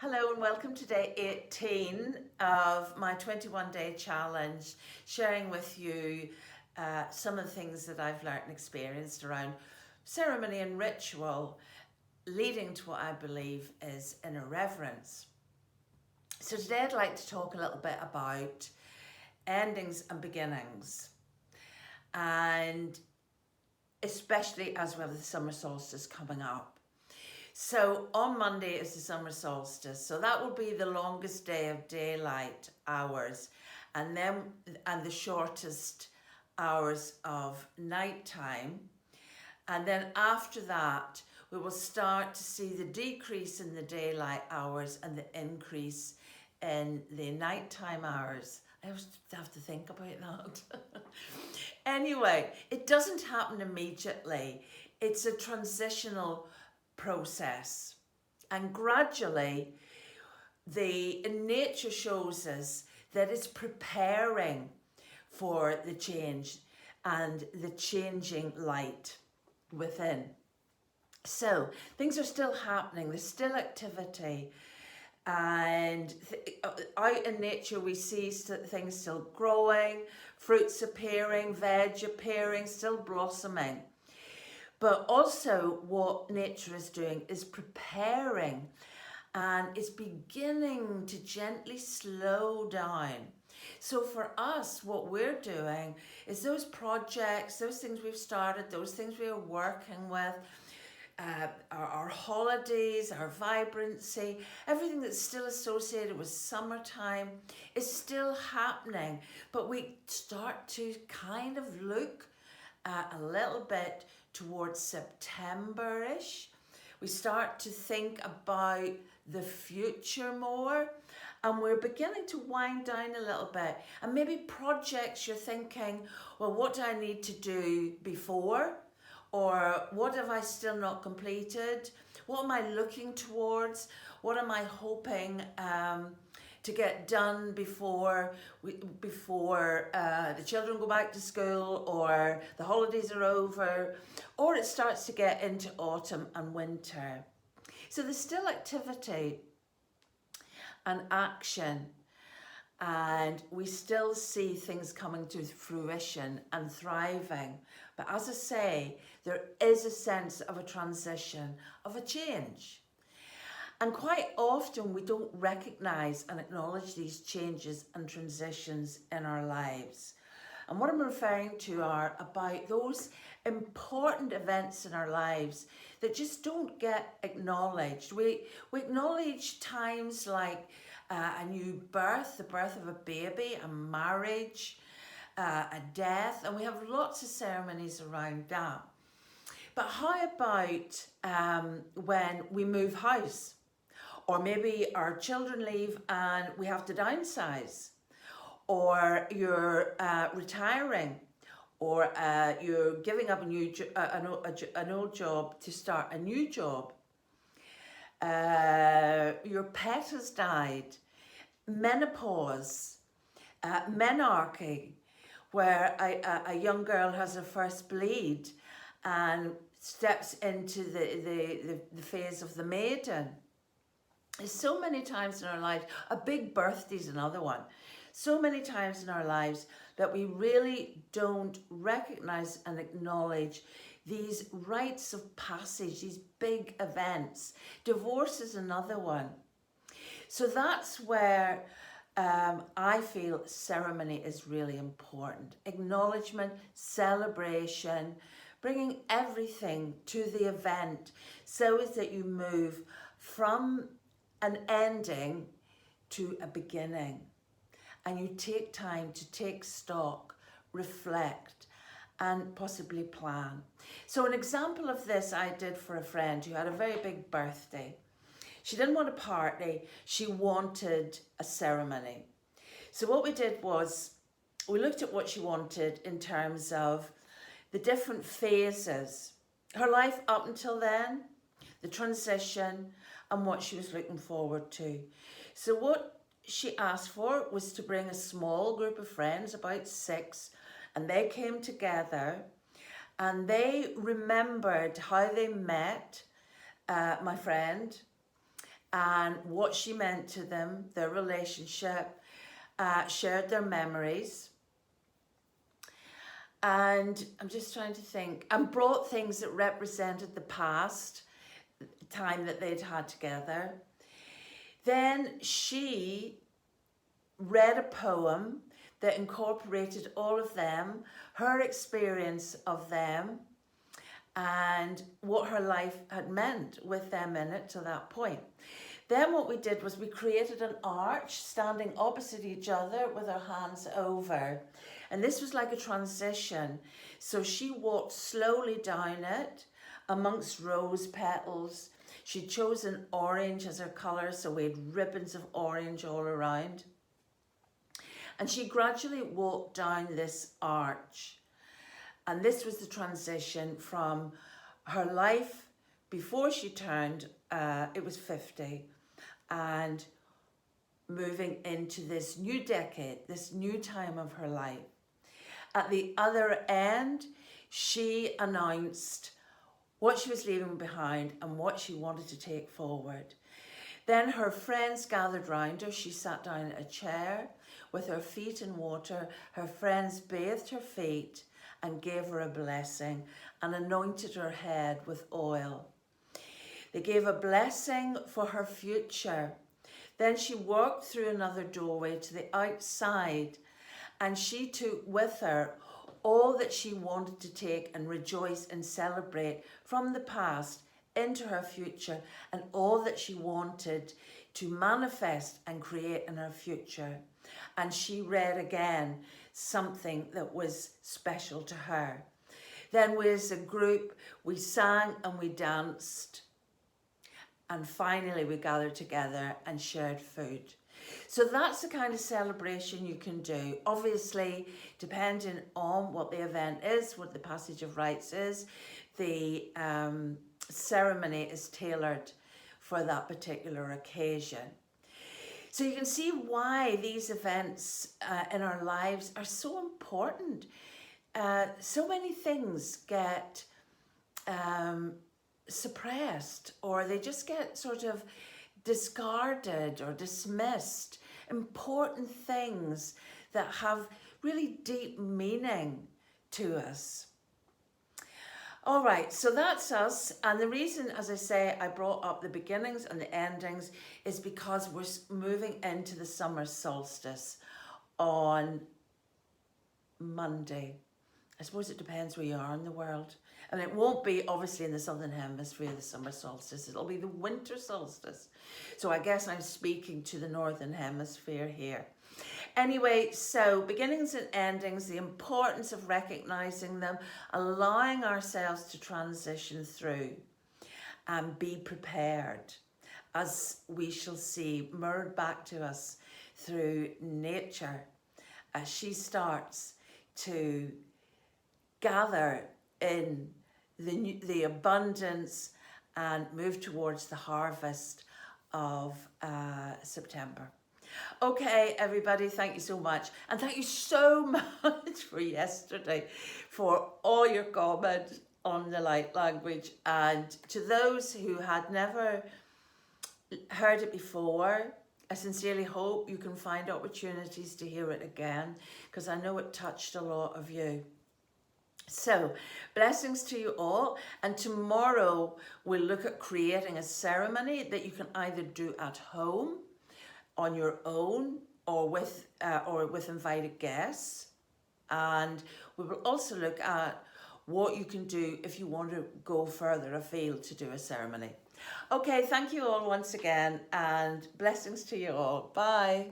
Hello and welcome to day 18 of my 21-day challenge, sharing with you some of the things that I've learnt and experienced around ceremony and ritual, leading to what I believe is inner reverence. So today I'd like to talk a little bit about endings and beginnings, and especially as we have the summer solstice coming up. So on Monday is the summer solstice, so that will be the longest day of daylight hours, and the shortest hours of nighttime. And then after that, we will start to see the decrease in the daylight hours and the increase in the nighttime hours. I always have to think about that. Anyway, it doesn't happen immediately. It's a transitional process, and gradually nature shows us that it's preparing for the change and the changing light within. So things are still happening, there's still activity, and out in nature we see things still growing, fruits appearing, veg appearing, still blossoming. But also what nature is doing is preparing, and it's beginning to gently slow down. So for us, what we're doing is those projects, those things we've started, those things we are working with, our holidays, our vibrancy, everything that's still associated with summertime is still happening. But we start to kind of look a little bit towards September-ish. We start to think about the future more, and we're beginning to wind down a little bit. And maybe projects you're thinking, well, what do I need to do before? Or what have I still not completed? What am I looking towards? What am I hoping to get done before the children go back to school, or the holidays are over, or it starts to get into autumn and winter. So there's still activity and action, and we still see things coming to fruition and thriving. But as I say, there is a sense of a transition, of a change. And quite often we don't recognise and acknowledge these changes and transitions in our lives. And what I'm referring to are about those important events in our lives that just don't get acknowledged. We acknowledge times like a new birth, the birth of a baby, a marriage, a death, and we have lots of ceremonies around that. But how about when we move house? Or maybe our children leave and we have to downsize, or you're retiring, or you're giving up an old job to start a new job. Your pet has died, menopause, menarche, where a young girl has her first bleed and steps into the phase of the maiden. There's so many times in our lives, a big birthday is another one, so many times in our lives that we really don't recognise and acknowledge these rites of passage, these big events. Divorce is another one. So that's where I feel ceremony is really important. Acknowledgement, celebration, bringing everything to the event so as that you move from an ending to a beginning, and you take time to take stock, reflect, and possibly plan. So an example of this I did for a friend who had a very big birthday. She didn't want a party, she wanted a ceremony. So what we did was we looked at what she wanted in terms of the different phases, her life up until then, the transition, and what she was looking forward to. So what she asked for was to bring a small group of friends, about 6, and they came together and they remembered how they met my friend, and what she meant to them, their relationship, shared their memories. And I'm just trying to think, and brought things that represented the past time that they'd had together. Then she read a poem that incorporated all of them, her experience of them, and what her life had meant with them in it to that point. Then what we did was we created an arch standing opposite each other with our hands over. And this was like a transition. So she walked slowly down it amongst rose petals. She'd chosen orange as her colour, so we had ribbons of orange all around. And she gradually walked down this arch. And this was the transition from her life before she turned, it was 50, and moving into this new decade, this new time of her life. At the other end, she announced what she was leaving behind and what she wanted to take forward. Then her friends gathered round her. She sat down in a chair with her feet in water. Her friends bathed her feet and gave her a blessing and anointed her head with oil. They gave a blessing for her future. Then she walked through another doorway to the outside, and she took with her all that she wanted to take and rejoice and celebrate from the past into her future, and all that she wanted to manifest and create in her future. And she read again something that was special to her. Then we as a group, we sang and we danced. And finally we gathered together and shared food. So that's the kind of celebration you can do. Obviously, depending on what the event is, what the passage of rites is, the ceremony is tailored for that particular occasion. So you can see why these events in our lives are so important. So many things get suppressed, or they just get sort of discarded or dismissed. Important things that have really deep meaning to us. All right, so that's us. And the reason, as I say, I brought up the beginnings and the endings is because we're moving into the summer solstice on Monday. I suppose it depends where you are in the world. And it won't be obviously in the southern hemisphere, the summer solstice. It'll be the winter solstice. So I guess I'm speaking to the northern hemisphere here. Anyway, so beginnings and endings, the importance of recognizing them, allowing ourselves to transition through and be prepared, as we shall see mirrored back to us through nature as she starts to gather in the abundance and move towards the harvest of September. Okay, everybody, thank you so much. And thank you so much for yesterday, for all your comments on the light language. And to those who had never heard it before, I sincerely hope you can find opportunities to hear it again, because I know it touched a lot of you. So, blessings to you all, and tomorrow we'll look at creating a ceremony that you can either do at home, on your own, or with invited guests. And we will also look at what you can do if you want to go further afield to do a ceremony. Okay, thank you all once again, and blessings to you all. Bye.